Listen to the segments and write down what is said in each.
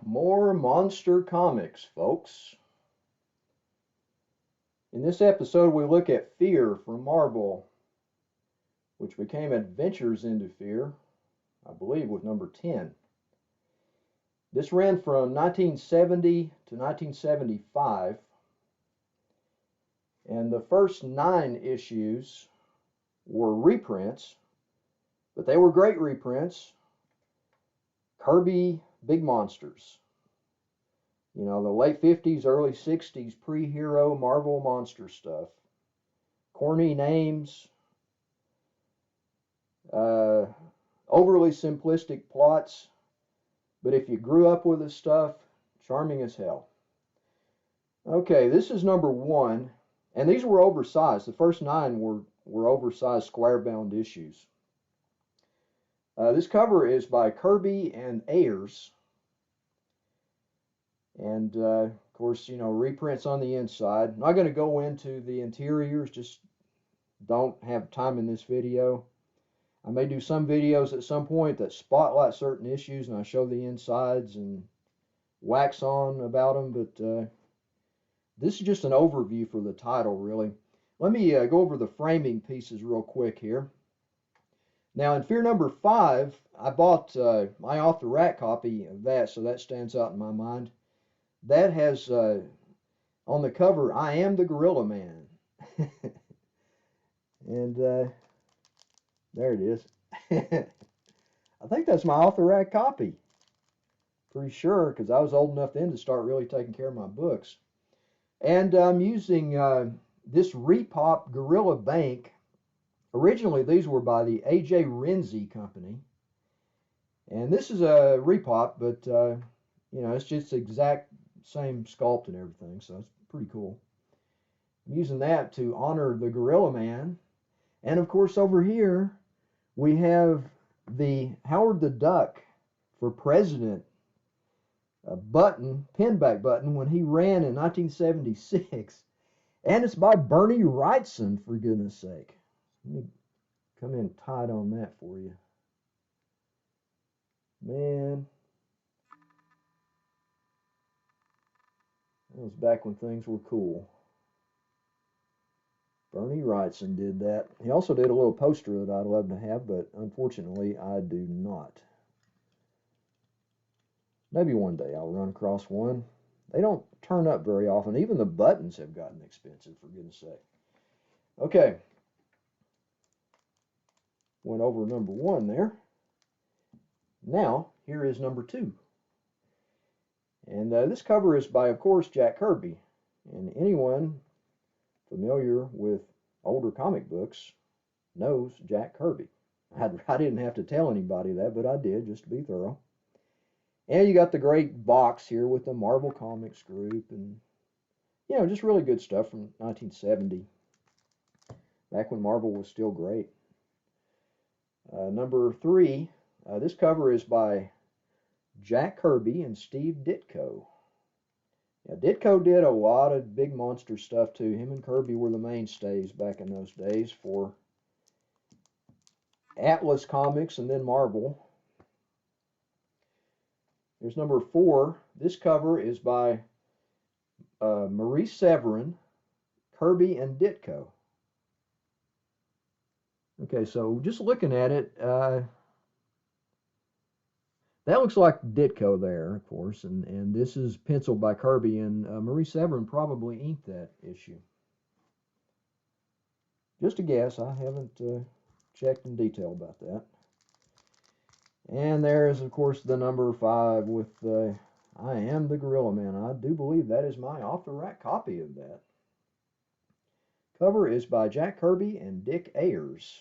More monster comics, folks. In this episode, we look at Fear from Marvel, which became Adventures into Fear, I believe, with number 10. This ran from 1970 to 1975, and the first 9 issues were reprints, but they were great reprints. Kirby Big Monsters. You know, the late 50s, early 60s pre-hero Marvel monster stuff. Corny names, overly simplistic plots, but if you grew up with this stuff, charming as hell. Okay, this is number 1, and these were oversized. The first 9 were oversized square-bound issues. This cover is by Kirby and Ayers. And, of course, you know, reprints on the inside. I'm not going to go into the interiors, just don't have time in this video. I may do some videos at some point that spotlight certain issues and I show the insides and wax on about them, but this is just an overview for the title, really. Let me go over the framing pieces real quick here. Now, in Fear number 5, I bought my Off the Rack copy of that, so that stands out in my mind. That has on the cover, I am the Gorilla Man. And there it is. I think that's my Off the Rack copy. Pretty sure, because I was old enough then to start really taking care of my books. And I'm using this repop Gorilla Bank. Originally, these were by the A.J. Renzi company. And this is a repop, but, you know, it's just exact same sculpt and everything, so it's pretty cool. I'm using that to honor the Gorilla Man. And, of course, over here, we have the Howard the Duck for President button, pinback button, when he ran in 1976. And it's by Bernie Wrightson, for goodness sake. Let me come in tight on that for you. Man, that was back when things were cool. Bernie Wrightson did that. He also did a little poster that I'd love to have, but unfortunately I do not. Maybe one day I'll run across one. They don't turn up very often. Even the buttons have gotten expensive, for goodness sake. Okay. Went over number 1 there. Now, here is number 2. And this cover is by, of course, Jack Kirby. And anyone familiar with older comic books knows Jack Kirby. I didn't have to tell anybody that, but I did, just to be thorough. And you got the great box here with the Marvel Comics group and, you know, just really good stuff from 1970, back when Marvel was still great. Number 3, this cover is by Jack Kirby and Steve Ditko. Yeah, Ditko did a lot of big monster stuff too. Him and Kirby were the mainstays back in those days for Atlas Comics and then Marvel. Here's number 4. This cover is by Maurice Severin, Kirby, and Ditko. Okay, so just looking at it, that looks like Ditko there, of course, and this is penciled by Kirby, and Maurice Severin probably inked that issue. Just a guess. I haven't checked in detail about that. And there is, of course, the number 5 with I am the Gorilla Man. I do believe that is my off-the-rack copy of that. Cover is by Jack Kirby and Dick Ayers.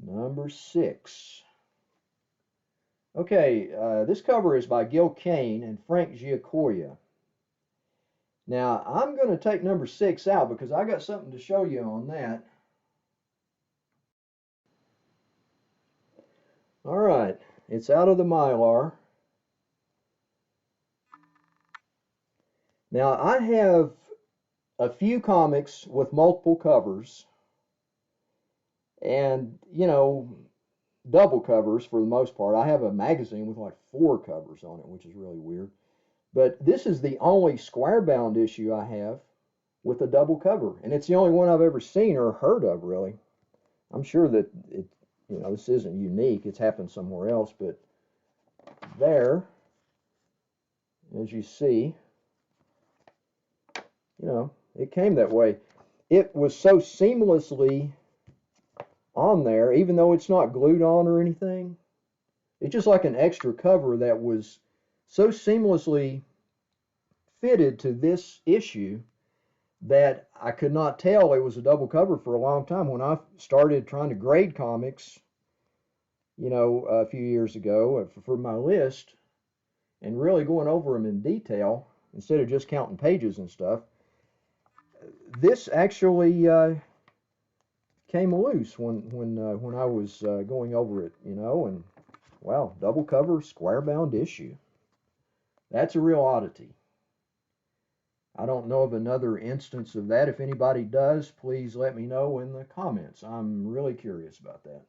Number 6. Okay, this cover is by Gil Kane and Frank Giacoia. Now, I'm going to take number 6 out because I got something to show you on that. All right, it's out of the Mylar. Now, I have a few comics with multiple covers, and, you know, double covers for the most part. I have a magazine with like 4 covers on it, which is really weird. But this is the only square bound issue I have with a double cover, and it's the only one I've ever seen or heard of, really. I'm sure that this isn't unique. It's happened somewhere else, but there, as you see, it came that way. It was so seamlessly on there, even though it's not glued on or anything. It's just like an extra cover that was so seamlessly fitted to this issue that I could not tell it was a double cover for a long time. When I started trying to grade comics, a few years ago for my list, and really going over them in detail instead of just counting pages and stuff, this actually came loose when I was going over it, and wow, double cover, square bound issue. That's a real oddity. I don't know of another instance of that. If anybody does, please let me know in the comments. I'm really curious about that.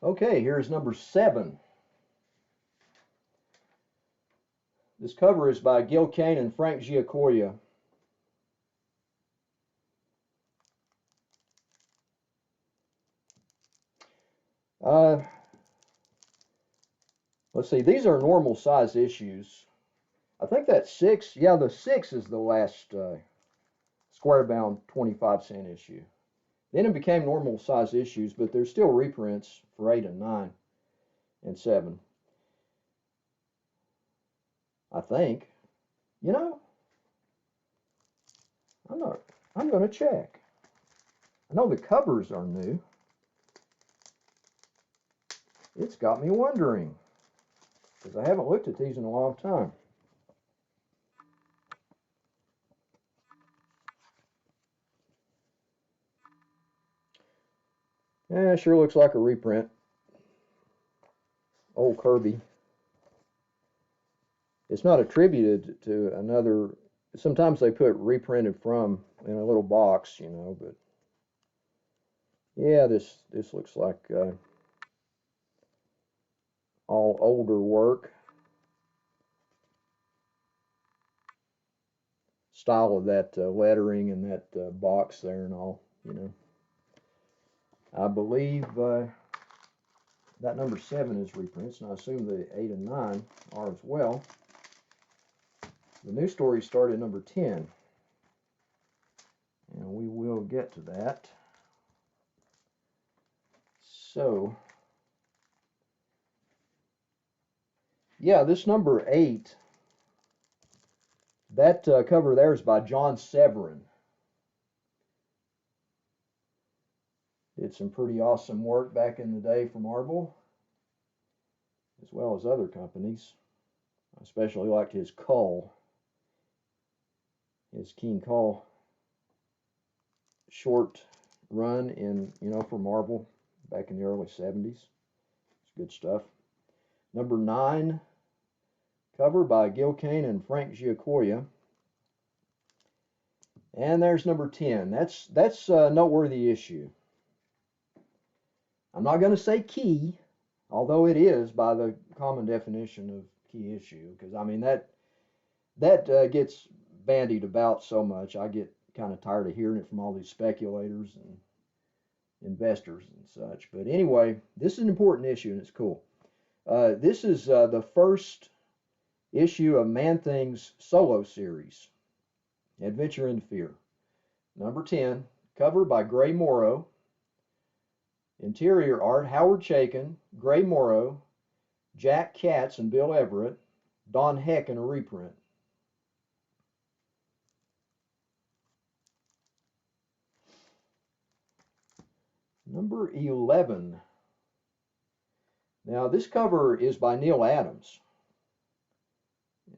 Okay, here's number 7. This cover is by Gil Kane and Frank Giacoia. Let's see, these are normal size issues. I think that's 6. Yeah, the 6 is the last square bound 25-cent issue. Then it became normal size issues, but there's still reprints for 8 and 9 and 7. I think. I'm going to check. I know the covers are new. It's got me wondering, because I haven't looked at these in a long time. Yeah, it sure looks like a reprint. Old Kirby. It's not attributed to another. Sometimes they put reprinted from in a little box, but yeah, this looks like all older work. Style of that lettering and that box there and all, I believe that number 7 is reprints, and I assume the 8 and 9 are as well. The new stories start at number 10, and we will get to that. So, yeah, this number 8, that cover there is by John Severin. Did some pretty awesome work back in the day for Marvel, as well as other companies. I especially liked his Kull, his King Kull short run in, for Marvel back in the early 70s. It's good stuff. Number 9, cover by Gil Kane and Frank Giacoia. And there's number 10. That's a noteworthy issue. I'm not going to say key, although it is by the common definition of key issue, because I mean that gets bandied about so much. I get kind of tired of hearing it from all these speculators and investors and such. But anyway, this is an important issue and it's cool. This is the first issue of Man-Thing's solo series, Adventure into Fear. Number 10, cover by Gray Morrow. Interior art, Howard Chaykin, Gray Morrow, Jack Katz and Bill Everett, Don Heck in a reprint. Number 11. Now this cover is by Neil Adams.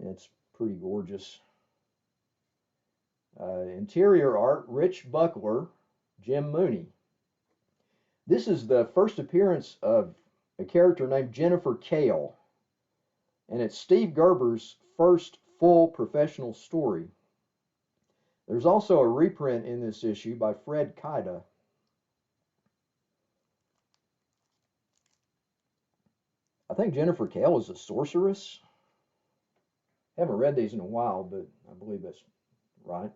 It's pretty gorgeous. Interior art, Rich Buckler, Jim Mooney. This is the first appearance of a character named Jennifer Kale, and it's Steve Gerber's first full professional story. There's also a reprint in this issue by Fred Kaida. I think Jennifer Kale is a sorceress. Haven't read these in a while, but I believe that's right.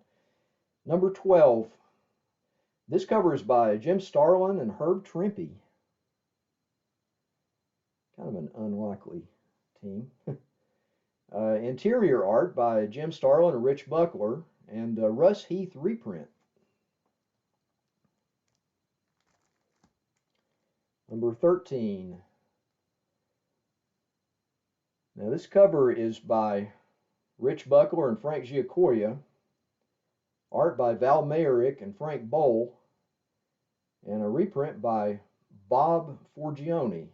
Number 12. This cover is by Jim Starlin and Herb Trimpe. Kind of an unlikely team. Interior art by Jim Starlin and Rich Buckler, and Russ Heath reprint. Number 13. Now this cover is by Rich Buckler and Frank Giacoia, art by Val Mayerick and Frank Bowl, and a reprint by Bob Forgione.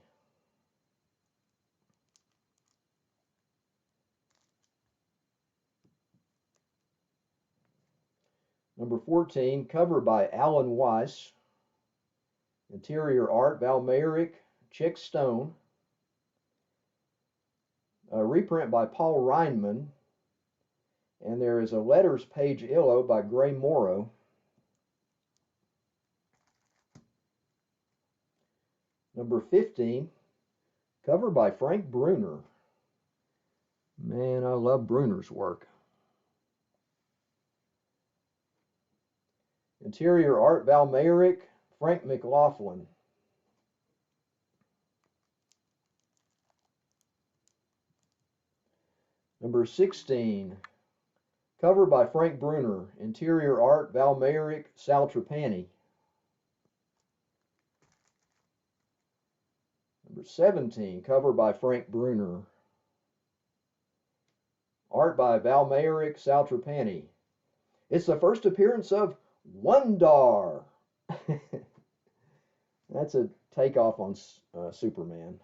Number 14, cover by Alan Weiss. Interior art, Val Mayerick, Chick Stone. A reprint by Paul Reinman. And there is a letters page illo by Gray Morrow. Number 15, cover by Frank Bruner. Man, I love Bruner's work. Interior art, Val Mayerick, Frank McLaughlin. Number 16, cover by Frank Bruner. Interior art, Val Mayerick, Sal Trapani. Number 17, cover by Frank Bruner. Art by Val Mayerick, Sal Trapani. It's the first appearance of Wondar. That's a takeoff on Superman.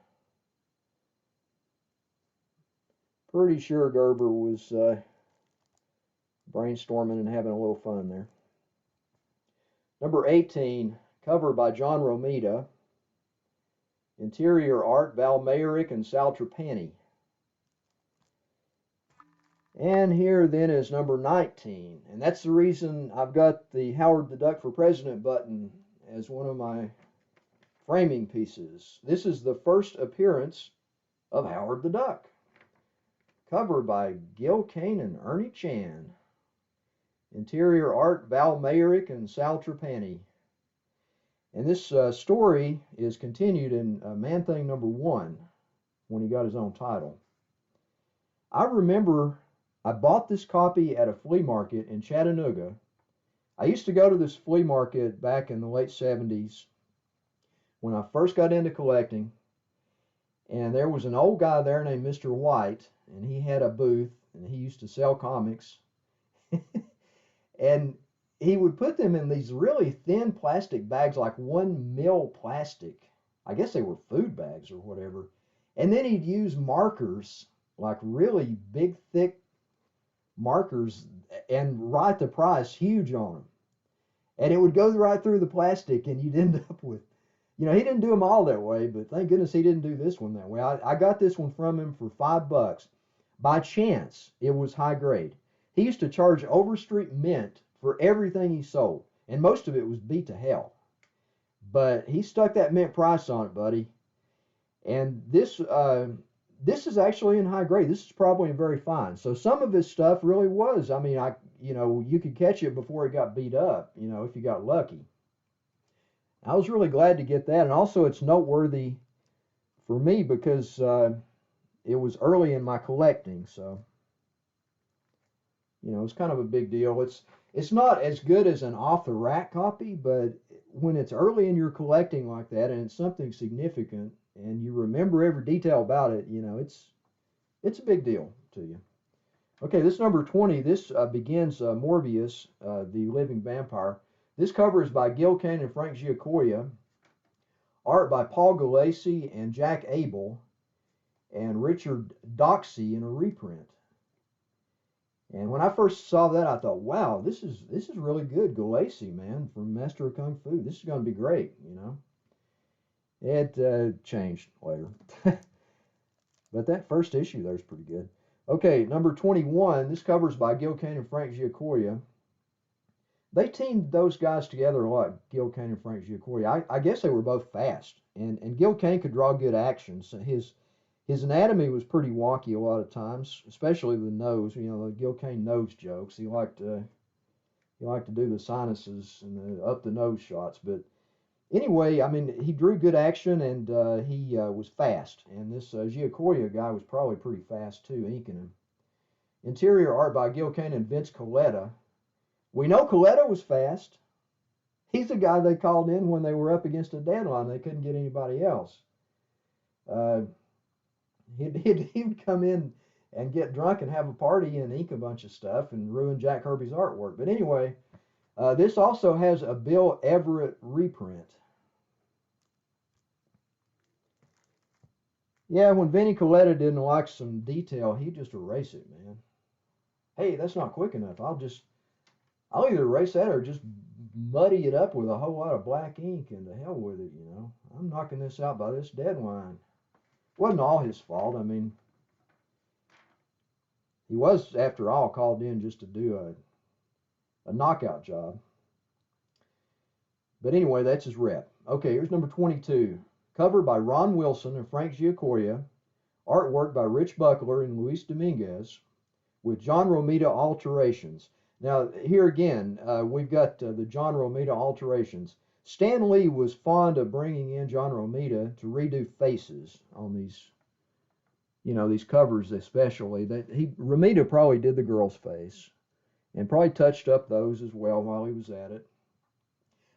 Pretty sure Gerber was brainstorming and having a little fun there. Number 18, cover by John Romita. Interior art, Val Mayerick and Sal Trapani. And here then is number 19. And that's the reason I've got the Howard the Duck for President button as one of my framing pieces. This is the first appearance of Howard the Duck. Cover by Gil Kane and Ernie Chan. Interior art, Val Mayerick and Sal Trapani. And this story is continued in Man-Thing number 1 when he got his own title. I remember I bought this copy at a flea market in Chattanooga. I used to go to this flea market back in the late 70s when I first got into collecting. And there was an old guy there named Mr. White, and he had a booth, and he used to sell comics. And he would put them in these really thin plastic bags, like 1 mil plastic. I guess they were food bags or whatever. And then he'd use markers, like really big, thick markers, and write the price huge on them. And it would go right through the plastic, and you'd end up with, he didn't do them all that way, but thank goodness he didn't do this one that way. I got this one from him for $5. By chance, it was high grade. He used to charge Overstreet Mint for everything he sold, and most of it was beat to hell. But he stuck that mint price on it, buddy. And this is actually in high grade. This is probably very fine. So some of his stuff really was, you could catch it before it got beat up, if you got lucky. I was really glad to get that, and also it's noteworthy for me because it was early in my collecting, so it's kind of a big deal. It's not as good as an off-the-rack copy, but when it's early in your collecting like that, and it's something significant, and you remember every detail about it, it's a big deal to you. Okay, this number 20, this begins Morbius, the Living Vampire. This cover is by Gil Kane and Frank Giacoia. Art by Paul Gulacy and Jack Abel, and Richard Doxey in a reprint. And when I first saw that, I thought, wow, this is really good. Gulacy, man, from Master of Kung Fu. This is going to be great, It changed later. But that first issue there is pretty good. Okay, number 21. This cover is by Gil Kane and Frank Giacoia. they teamed those guys together a lot, Gil Kane and Frank Giacoia. I guess they were both fast, and Gil Kane could draw good action. So his anatomy was pretty wonky a lot of times, especially the nose. You know, the Gil Kane nose jokes. He liked to do the sinuses and the up the nose shots. But anyway, I mean, he drew good action and he was fast. And this Giacoia guy was probably pretty fast too, inking him. Interior art by Gil Kane and Vince Colletta. We know Colletta was fast. He's the guy they called in when they were up against a deadline. They couldn't get anybody else. He'd come in and get drunk and have a party and ink a bunch of stuff and ruin Jack Kirby's artwork. But anyway, this also has a Bill Everett reprint. Yeah, when Vinny Colletta didn't like some detail, he'd just erase it, man. Hey, that's not quick enough. I'll either erase that or just muddy it up with a whole lot of black ink and to hell with it, you know. I'm knocking this out by this deadline. Wasn't all his fault. I mean, he was, after all, called in just to do a knockout job. But anyway, that's his rep. Okay, here's number 22. Cover by Ron Wilson and Frank Giacoia. Artwork by Rich Buckler and Luis Dominguez with John Romita alterations. Now, here again, we've got the John Romita alterations. Stan Lee was fond of bringing in John Romita to redo faces on these, you know, these covers especially. Romita probably did the girl's face and probably touched up those as well while he was at it.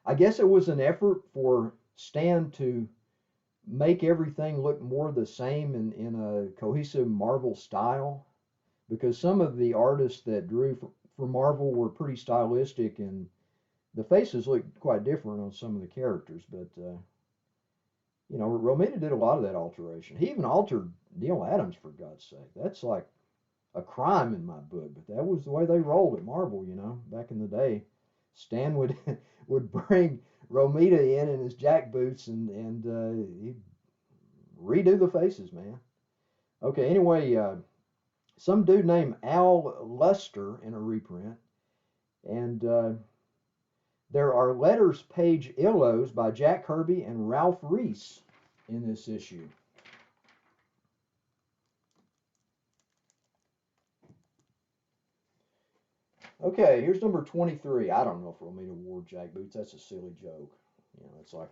I guess it was an effort for Stan to make everything look more the same in a cohesive Marvel style, because some of the artists that drew for Marvel were pretty stylistic and the faces looked quite different on some of the characters. But you know, Romita did a lot of that alteration. He even altered Neil Adams, for God's sake. That's like a crime in my book, but that was the way they rolled at Marvel, you know, back in the day. Stan would would bring Romita in his jack boots and he'd redo the faces, man. Okay, anyway, some dude named Al Luster in a reprint, and there are letters page illos by Jack Kirby and Ralph Reese in this issue. Okay, here's number 23. I don't know if Romita wore jack boots. That's a silly joke. You know, it's like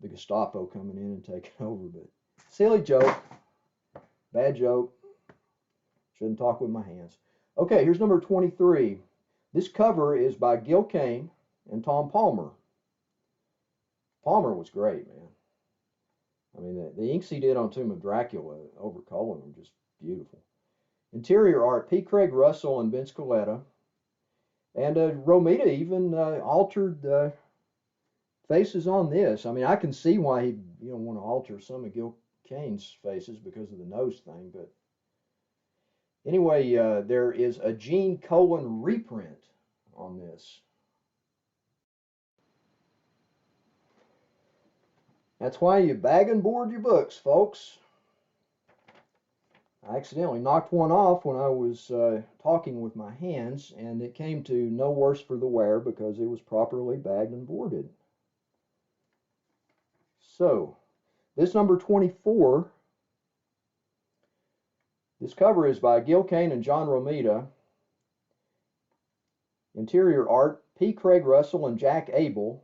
the Gestapo coming in and taking over, but silly joke. Bad joke. Shouldn't talk with my hands. Okay, here's number 23. This cover is by Gil Kane and Tom Palmer. Palmer was great, man. I mean, the inks he did on Tomb of Dracula over color were just beautiful. Interior art, P. Craig Russell and Vince Colletta. And Romita even altered faces on this. I mean, I can see why he'd want to alter some of Gil Kane's faces because of the nose thing. But anyway, there is a Gene Colan reprint on this. That's why you bag and board your books, folks. I accidentally knocked one off when I was talking with my hands, and it came to no worse for the wear because it was properly bagged and boarded. So, this number 24, this cover is by Gil Kane and John Romita. Interior art, P. Craig Russell and Jack Abel.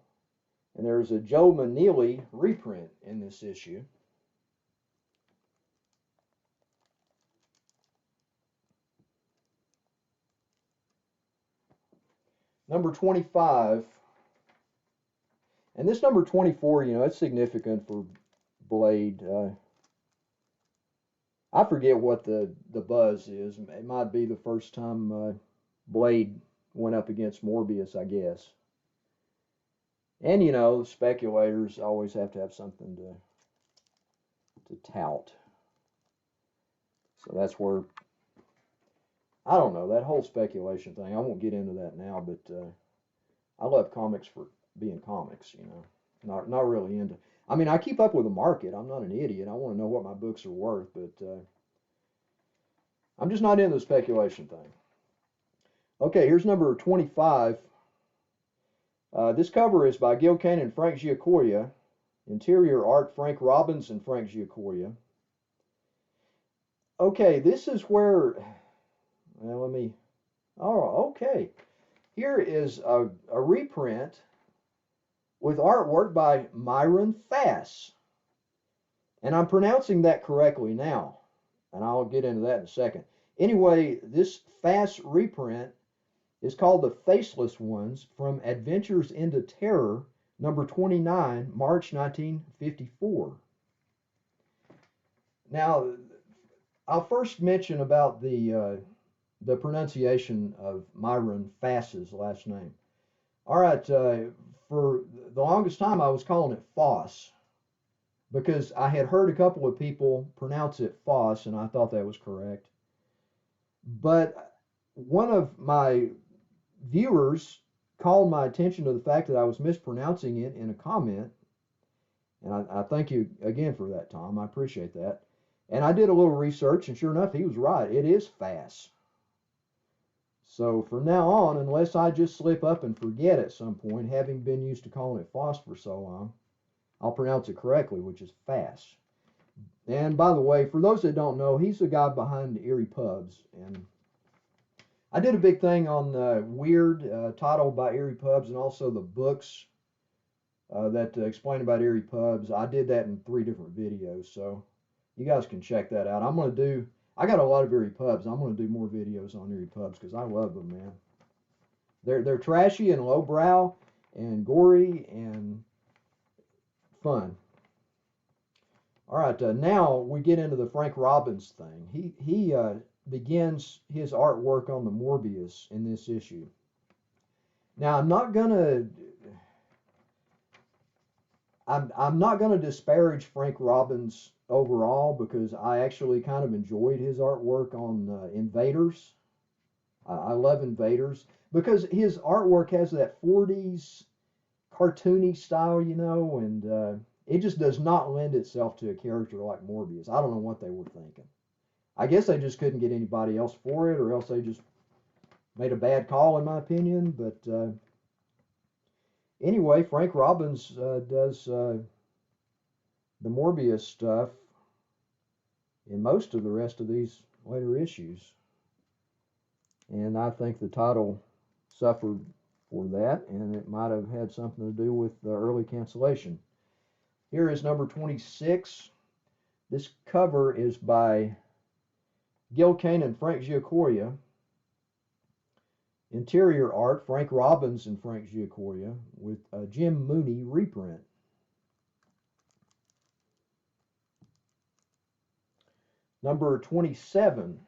And there's a Joe Maneely reprint in this issue. Number 25. And this number 24, it's significant for Blade. I forget what the buzz is. It might be the first time Blade went up against Morbius, I guess. And, speculators always have to have something to tout. So that's where, I don't know, that whole speculation thing, I won't get into that now, but I love comics for being comics, Not really into, I mean, I keep up with the market. I'm not an idiot. I want to know what my books are worth, but I'm just not into the speculation thing. Okay, here's number 25. This cover is by Gil Kane and Frank Giacoia. Interior art, Frank Robbins and Frank Giacoia. Okay, this is where, well, let me, oh, okay. Here is a reprint with artwork by Myron Fass. And I'm pronouncing that correctly now, and I'll get into that in a second. Anyway, this Fass reprint is called The Faceless Ones from Adventures into Terror, number 29, March 1954. Now, I'll first mention about the pronunciation of Myron Fass's last name. All right, for the longest time I was calling it Foss because I had heard a couple of people pronounce it Foss, and I thought that was correct. But one of my viewers called my attention to the fact that I was mispronouncing it in a comment, and I thank you again for that, Tom. I appreciate that. And I did a little research, and sure enough, he was right. It is Fass. So from now on, unless I just slip up and forget at some point, having been used to calling it Foss for so long, I'll pronounce it correctly, which is Fass. And by the way, for those that don't know, he's the guy behind Eerie Pubs. And I did a big thing on Weird, titled by Eerie Pubs, and also the books that explain about Eerie Pubs. I did that in 3 different videos, so you guys can check that out. I got a lot of Eerie Pubs. I'm going to do more videos on Eerie Pubs because I love them, man. They're trashy and lowbrow and gory and fun. All right, now we get into the Frank Robbins thing. He begins his artwork on the Morbius in this issue. Now I'm not gonna disparage Frank Robbins overall because I actually kind of enjoyed his artwork on Invaders. I love Invaders because his artwork has that 40s cartoony style, you know, and it just does not lend itself to a character like Morbius. I don't know what they were thinking. I guess they just couldn't get anybody else for it, or else they just made a bad call, in my opinion. But anyway, Frank Robbins does the Morbius stuff in most of the rest of these later issues. And I think the title suffered for that, and it might have had something to do with the early cancellation. Here is number 26. This cover is by Gil Kane and Frank Giacoia. Interior art, Frank Robbins and Frank Giacoia, with a Jim Mooney reprint. Number 27.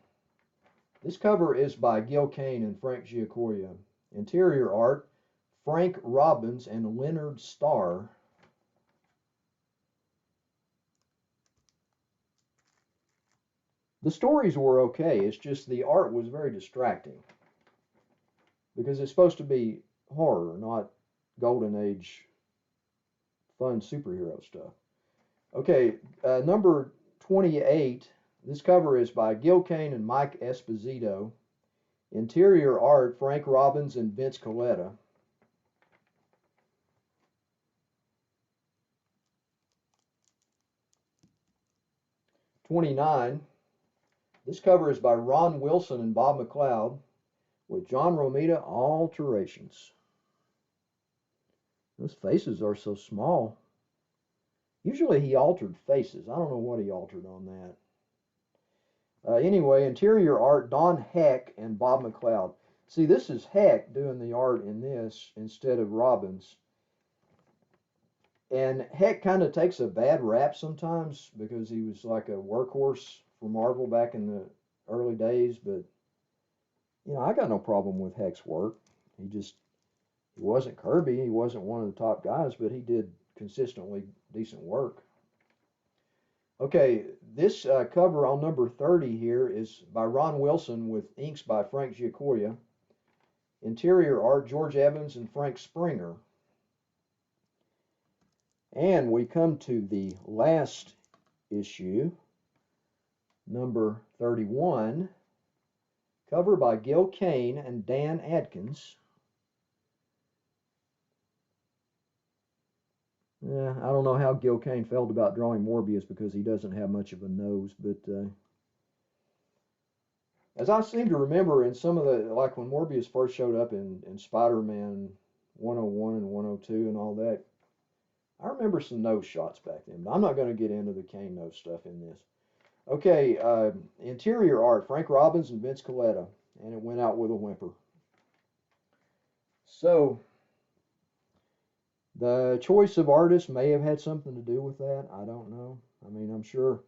This cover is by Gil Kane and Frank Giacoia. Interior art, Frank Robbins and Leonard Starr. The stories were okay, it's just the art was very distracting. Because it's supposed to be horror, not Golden Age fun superhero stuff. Okay, number 28. This cover is by Gil Kane and Mike Esposito. Interior art, Frank Robbins and Vince Colletta. #29. This cover is by Ron Wilson and Bob McLeod with John Romita alterations. Those faces are so small. Usually he altered faces. I don't know what he altered on that. Anyway, interior art, Don Heck and Bob McLeod. See, this is Heck doing the art in this instead of Robbins. And Heck kind of takes a bad rap sometimes because he was like a workhorse for Marvel back in the early days. But, you know, I got no problem with Heck's work. He wasn't Kirby. He wasn't one of the top guys, but he did consistently decent work. Okay, this cover on number 30 here is by Ron Wilson with inks by Frank Giacoia. Interior art, George Evans and Frank Springer. And we come to the last issue, number 31, cover by Gil Kane and Dan Adkins. Yeah, I don't know how Gil Kane felt about drawing Morbius because he doesn't have much of a nose, but as I seem to remember in some of the, like when Morbius first showed up in Spider-Man 101 and 102 and all that, I remember some nose shots back then, but I'm not going to get into the Kane nose stuff in this. Okay, interior art, Frank Robbins and Vince Colletta, and it went out with a whimper. So, the choice of artists may have had something to do with that. I don't know. I mean, I'm sure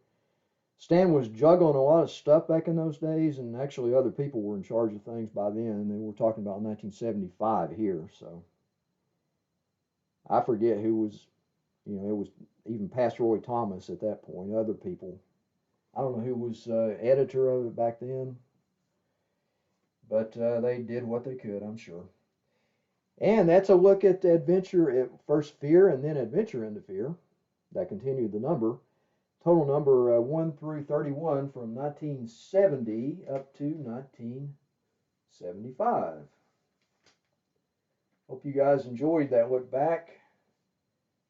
Stan was juggling a lot of stuff back in those days, and actually other people were in charge of things by then. And we're talking about 1975 here, so I forget who was, it was even past Roy Thomas at that point. Other people, I don't know who was editor of it back then, but they did what they could, I'm sure. And that's a look at Adventure at first Fear and then Adventure into Fear. That continued the number. Total number 1 through 31 from 1970 up to 1975. Hope you guys enjoyed that look back.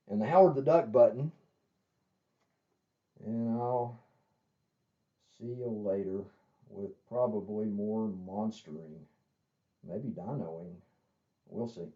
And the Howard the Duck button. And I'll see you later with probably more monstering. Maybe dinoing. We'll see.